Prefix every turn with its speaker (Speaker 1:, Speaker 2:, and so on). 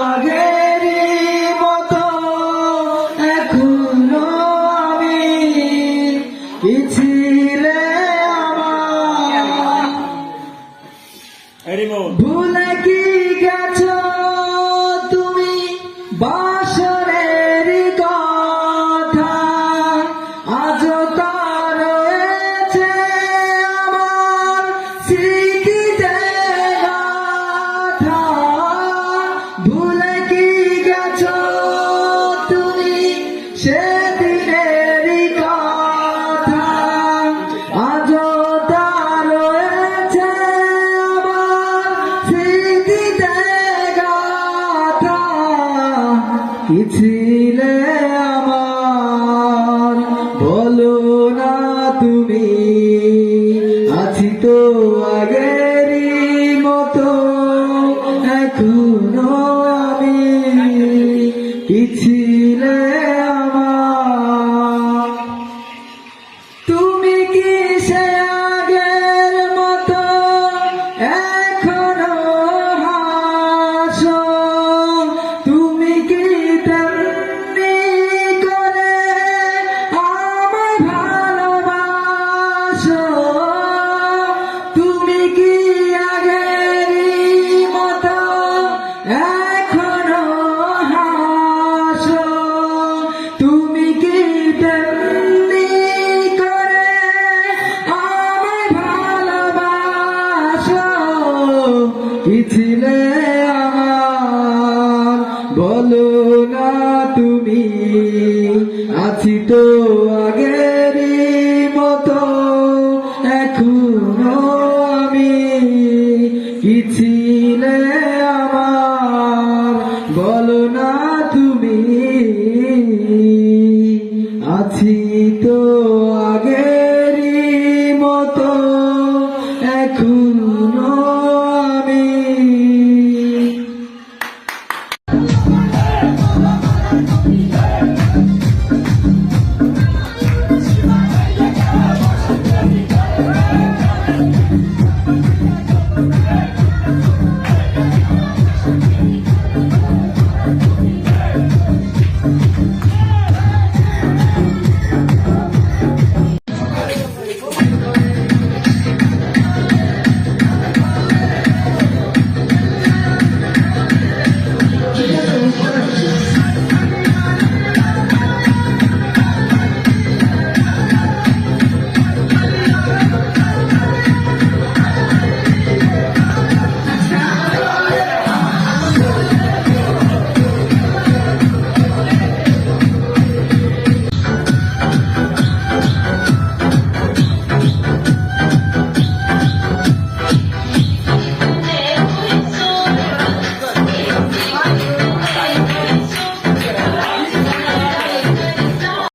Speaker 1: আগেরই মতো এখনো আমি, কি ছিলে আমার, ভুলে কি গেছো তুমি বাসরের কথা, আজও তা রয়েছে আমার স্মৃতিতে গাথা। ভুলে কি গেছো তুমি সেদিনের কথা, আজও তা রয়েছে আমার স্মৃতিতে গাথা। কি ছিলে আমার বলো না তুমি, আছি তো আগেরই মতো এখনো আমি, কি ছিলে আমার। তুমি কি সে আগের মতো এখনো হাসো, তুমি কি তেমনি করে আমায় ভালোবাসো, তুমি কি আগেরই মতো এখনো হাসো, তুমি কি তেমনি করে আমায় ভালোবাসো, কি ছিলে আমার বলো না তুমি, আছি তো আগেরই মতো এখনো আমি, কি ছিলে আমার বলো